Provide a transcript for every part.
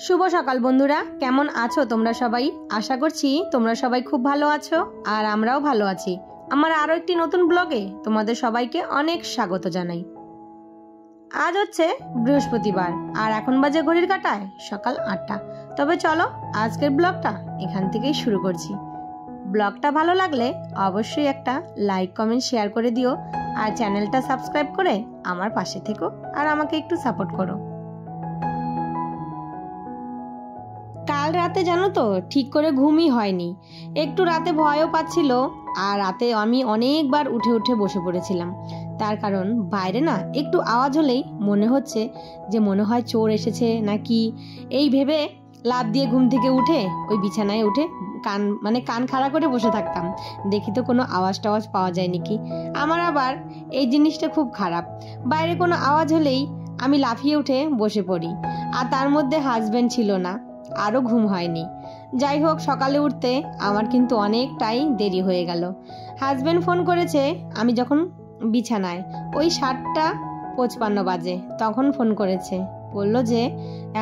শুভ সকাল বন্ধুরা, কেমন আছো তোমরা সবাই? আশা করছি তোমরা সবাই খুব ভালো আছো আর আমরাও ভালো আছি। আমার আরো একটি নতুন ব্লগে তোমাদের সবাইকে অনেক স্বাগত জানাই। আজ হচ্ছে বৃহস্পতিবার আর এখন বাজে ঘড়ির কাঁটায় সকাল 8টা। তবে চলো আজকের ব্লগটা এখান থেকেই শুরু করছি। ব্লগটা ভালো লাগলে অবশ্যই একটা লাইক কমেন্ট শেয়ার করে দিও আর চ্যানেলটা সাবস্ক্রাইব করে আমার পাশে থেকো আর আমাকে একটু সাপোর্ট করো। কাল রাতে জানো তো ঠিক করে ঘুমই হয়নি, একটু রাতে ভয়ও পাচ্ছিল আর রাতে আমি অনেকবার উঠে উঠে বসে পড়েছিলাম। তার কারণ বাইরে না একটু আওয়াজ হলেই মনে হচ্ছে যে মনে হয় চোর এসেছে নাকি, এই ভেবে লাফ দিয়ে ঘুম থেকে উঠে ওই বিছানায় উঠে কান খাড়া করে বসে থাকতাম, দেখি তো কোনো আওয়াজ টাওয়াজ পাওয়া যায় নাকি। আমার আবার এই জিনিসটা খুব খারাপ, বাইরে কোনো আওয়াজ হলেই আমি লাফিয়ে উঠে বসে পড়ি। আর তার মধ্যে হাজবেন্ড ছিল না, আরও ঘুম হয়নি। যাই হোক, সকালে উঠতে আমার কিন্তু অনেকটাই দেরি হয়ে গেল। হাজবেন্ড ফোন করেছে আমি যখন বিছানায়, ওই 7:55 বাজে তখন ফোন করেছে, বলল যে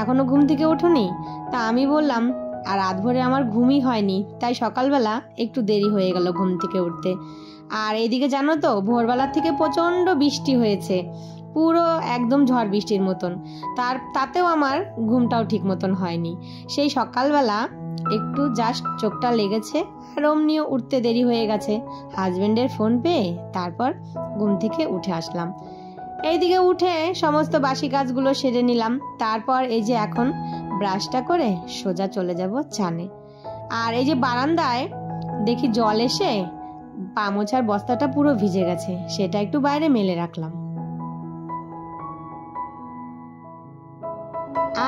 এখনো ঘুম থেকে ওঠোনি। তা আমি বললাম আর রাত ভরে আমার ঘুমই হয়নি, তাই সকালবেলা একটু দেরি হয়ে গেল ঘুম থেকে উঠতে। আর এইদিকে জানো তো ভোরবেলার থেকে প্রচণ্ড বৃষ্টি হয়েছে, পুরো একদম ঝড় বৃষ্টির মতন। তাতেও আমার ঘুমটাও ঠিক মতন হয়নি। সেই সকালবেলা একটু জাস্ট চোখটা লেগেছে আর অমনিও উঠতে দেরি হয়ে গেছে। হাজবেন্ডের ফোন পেয়ে তারপর ঘুম থেকে উঠে আসলাম। এইদিকে উঠে সমস্ত বাসি কাজগুলো সেরে নিলাম। তারপর এই যে এখন ব্রাশটা করে সোজা চলে যাব চানে। আর এই যে বারান্দায় দেখি জল এসে পা মোছার বস্তাটা পুরো ভিজে গেছে, সেটা একটু বাইরে মেলে রাখলাম।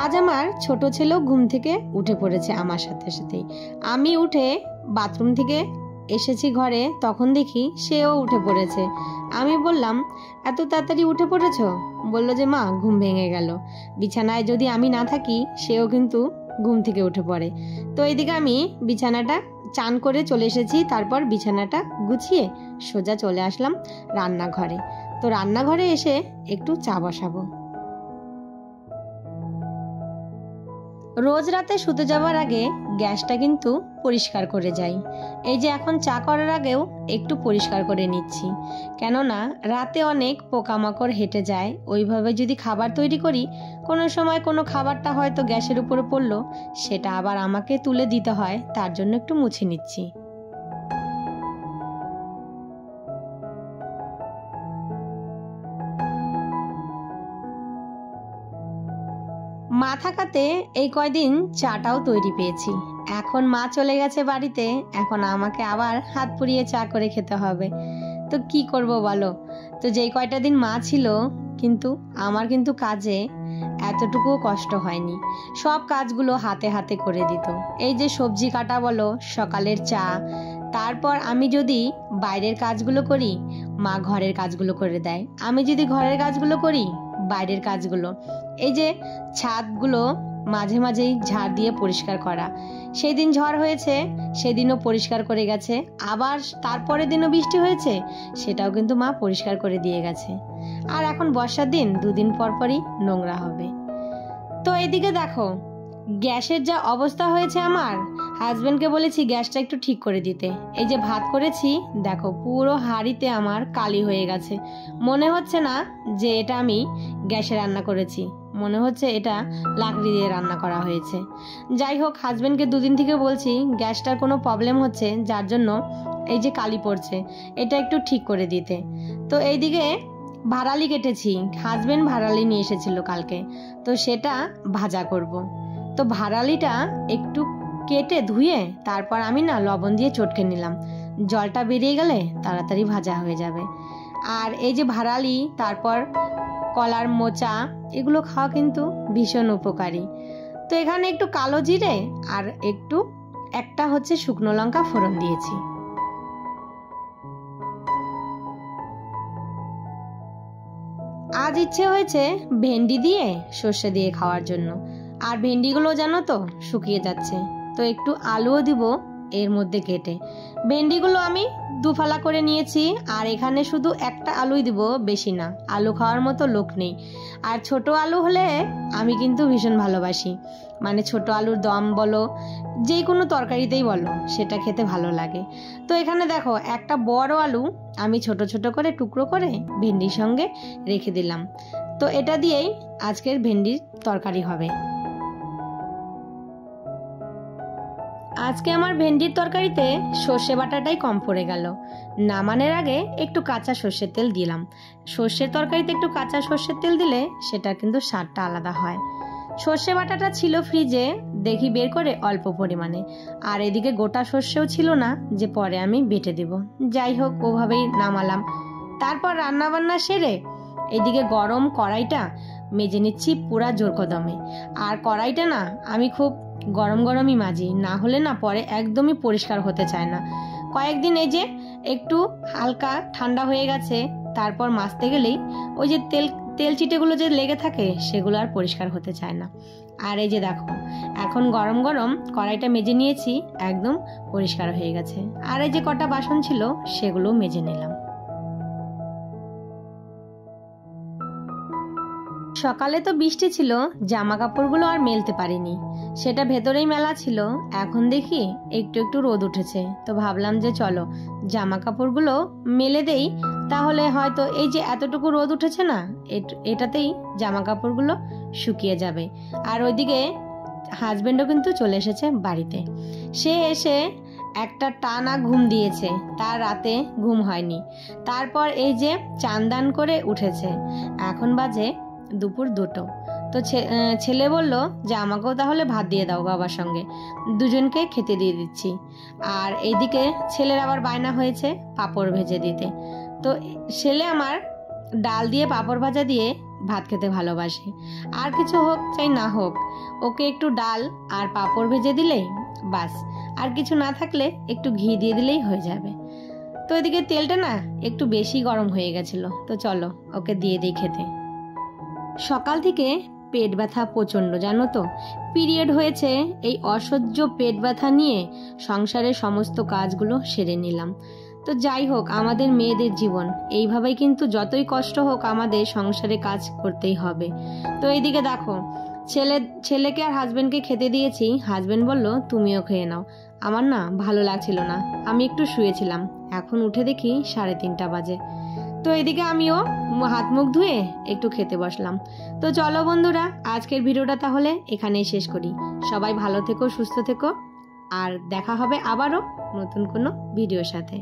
আজ আমার ছোট ছেলেও ঘুম থেকে উঠে পড়েছে আমার সাথে সাথেই। আমি উঠে বাথরুম থেকে এসেছি ঘরে, তখন দেখি সেও উঠে পড়েছে। আমি বললাম এত তাড়াতাড়ি উঠে পড়েছো? বলল যে মা ঘুম ভেঙে গেল। বিছানায় যদি আমি না থাকি সেও কিন্তু ঘুম থেকে উঠে পড়ে। তো এইদিকে আমি বিছানাটা চান করে চলে এসেছি, তারপর বিছানাটা গুছিয়ে সোজা চলে আসলাম রান্নাঘরে। তো রান্নাঘরে এসে একটু চা বসাবো। রোজ রাতে শুতে যাওয়ার আগে গ্যাসটা কিন্তু পরিষ্কার করে যাই। এই যে এখন চা করার আগেও একটু পরিষ্কার করে নিচ্ছি, কেননা রাতে অনেক পোকামাকড় হেঁটে যায়। ওইভাবে যদি খাবার তৈরি করি, কোনো সময় কোনো খাবারটা হয়তো গ্যাসের উপরে পড়লো, সেটা আবার আমাকে তুলে দিতে হয়, তার জন্য একটু মুছে নিচ্ছি। মা থাকাতে এই কয়দিন চাটাও তৈরি পেয়েছি। এখন মা চলে গেছে বাড়িতে, এখন আমাকে আবার হাত পুড়িয়ে চা করে খেতে হবে। তো কি করব বলো? তো যেই কয়টা দিন মা ছিল কিন্তু আমার কিন্তু কাজে এতটুকুও কষ্ট হয়নি, সব কাজগুলো হাতে হাতে করে দিত। এই যে সবজি কাটা বলো, সকালের চা, তারপর আমি যদি বাইরের কাজগুলো করি মা ঘরের কাজগুলো করে দেয়, আমি যদি ঘরের কাজগুলো করি বাইরের কাজগুলো। এই যে ছাদগুলো মাঝে মাঝেই ঝাড় দিয়ে পরিষ্কার করা, সেই দিন ঝড় হয়েছে সেদিনও পরিষ্কার করে গেছে, আবার তারপরের দিনও বৃষ্টি হয়েছে সেটাও কিন্তু মা পরিষ্কার করে দিয়ে গেছে। আর এখন বর্ষার দিন, দুদিন পর পরই নোংরা হবে। তো এইদিকে দেখো গ্যাসের যা অবস্থা হয়েছে, আমার হাজবেন্ডকে বলেছি গ্যাসটা একটু ঠিক করে দিতে। এই যে ভাত করেছি দেখো পুরো হাঁড়িতে আমার কালি হয়ে গেছে, মনে হচ্ছে না যে এটা আমি গ্যাসে রান্না করেছি, মনে হচ্ছে এটা লাকড়ি দিয়ে রান্না করা হয়েছে। যাই হোক, হাজবেন্ডকে দুদিন থেকে বলছি গ্যাসটার কোনো প্রবলেম হচ্ছে যার জন্য এই যে কালি পড়ছে, এটা একটু ঠিক করে দিতে। তো এইদিকে ভাড়ালি কেটেছি, হাজবেন্ড ভাড়ালি নিয়ে এসেছিল কালকে, তো সেটা ভাজা করব। তো ভাড়ালিটা একটু কেটে ধুয়ে তারপর আমি না লবণ দিয়ে চটকে নিলাম, জলটা বেরিয়ে গেলে তাড়াতাড়ি ভাজা হয়ে যাবে। আর এই যে ভাড়ালি, তারপর কলার মোচা, এগুলো খাওয়া কিন্তু ভীষণ উপকারী। তো এখানে একটু কালো জিরে আর একটা হচ্ছে শুকনো লঙ্কা ফোড়ন দিয়েছি। আজ ইচ্ছে হয়েছে ভেন্ডি দিয়ে সর্ষে দিয়ে খাওয়ার জন্য, আর ভেন্ডিগুলো জানো তো শুকিয়ে যাচ্ছে, তো একটু আলুও দিব এর মধ্যে কেটে। ভেন্ডিগুলো আমি দুফালা করে নিয়েছি, আর এখানে শুধু একটা আলুই দিব, বেশি না। আলু খাওয়ার মতো লোক নেই, আর ছোট আলু হলে আমি কিন্তু ভীষণ ভালোবাসি। মানে ছোট আলুর দম বলো, যে কোনো তরকারিতেই বলো, সেটা খেতে ভালো লাগে। তো এখানে দেখো একটা বড় আলু আমি ছোট ছোট করে টুকরো করে ভেন্ডির সঙ্গে রেখে দিলাম। তো এটা দিয়েই আজকের ভেন্ডির তরকারি হবে। আজকে আমার ভেন্ডির তরকারিতে সর্ষে বাটাটাই কম পড়ে গেল। নামানোর আগে একটু কাঁচা সর্ষের তেল দিলাম। সর্ষের তরকারিতে একটু কাঁচা সর্ষের তেল দিলে সেটা কিন্তু স্বাদটা আলাদা হয়। সর্ষে বাটাটা ছিল ফ্রিজে, দেখি বের করে অল্প পরিমাণে, আর এদিকে গোটা সর্ষেও ছিল না যে পরে আমি বেটে দেব। যাই হোক, ওভাবেই নামালাম। তারপর রান্নাবান্না সেরে এদিকে গরম কড়াইটা মেজে নিচ্ছি পুরা জোর কদমে। আর কড়াইটা না আমি খুব গরম গরমই মাজি, না হলে না পরে একদমই পরিষ্কার হতে চায় না। কয়েকদিন এই যে একটু হালকা ঠান্ডা হয়ে গেছে, তারপর মাজতে গেলেই ওই যে তেল চিটেগুলো যে লেগে থাকে সেগুলো আর পরিষ্কার হতে চায় না। আর এই যে দেখো এখন গরম গরম কড়াইটা মেজে নিয়েছি, একদম পরিষ্কার হয়ে গেছে। আর এই যে কটা বাসন ছিল সেগুলো মেজে নিলাম। সকালে তো বৃষ্টি ছিল, জামা কাপড়গুলো আর মেলতে পারিনি, সেটা ভেতরেই মেলা ছিল। এখন দেখি একটু একটু রোদ উঠেছে, তো ভাবলাম যে চলো জামা কাপড়গুলো মেলে দেই, তাহলে হয়তো এই যে এতটুকু রোদ উঠেছে না, এটাতেই জামা কাপড়গুলো শুকিয়ে যাবে। আর ওইদিকে হাজবেন্ডও কিন্তু চলে এসেছে বাড়িতে। সে এসে একটা টানা ঘুম দিয়েছে, তার রাতে ঘুম হয়নি। তারপর এই যে চান করে উঠেছে, এখন বাজে দুপুর 2টো। তো ছেলে বলল যে আমাকেও তাহলে ভাত দিয়ে দাও, বাবার সঙ্গে দুজনকে খেতে দিয়ে দিচ্ছি। আর এইদিকে ছেলের আবার বায়না হয়েছে পাঁপড় ভেজে দিতে। তো ছেলে আমার ডাল দিয়ে পাঁপড় ভাজা দিয়ে ভাত খেতে ভালোবাসে, আর কিছু হোক চাই না হোক, ওকে একটু ডাল আর পাঁপড় ভেজে দিলেই বাস, আর কিছু না থাকলে একটু ঘি দিয়ে দিলেই হয়ে যাবে। তো এদিকে তেলটা না একটু বেশি গরম হয়ে গেছিল, তো চলো ওকে দিয়ে দিই খেতে। সকাল থেকে পেট ব্যথা প্রচণ্ড, জানো তো, পিরিয়ড হয়েছে। এই অসহ্য পেট ব্যথা নিয়ে সংসারের সমস্ত কাজগুলো সেরে নিলাম। তো যাই হোক, আমাদের মেয়েদের জীবন এইভাবেই, কিন্তু যতই কষ্ট হোক আমাদের সংসারে কাজ করতেই হবে। তো এইদিকে দেখো ছেলেকে আর হাজবেন্ডকে খেতে দিয়েছি। হাজবেন্ড বলল তুমিও খেয়ে নাও। আমার না ভালো লাগছিল না, আমি একটু শুয়েছিলাম। এখন উঠে দেখি 3:30 বাজে। তো এদিকে আমিও হাত মুখ ধুয়ে একটু খেতে বসলাম। তো চলো বন্ধুরা, আজকের ভিডিওটা তাহলে এখানেই শেষ করি। সবাই ভালো থেকো, সুস্থ থেকো, আর দেখা হবে আবারও নতুন কোনো ভিডিওর সাথে।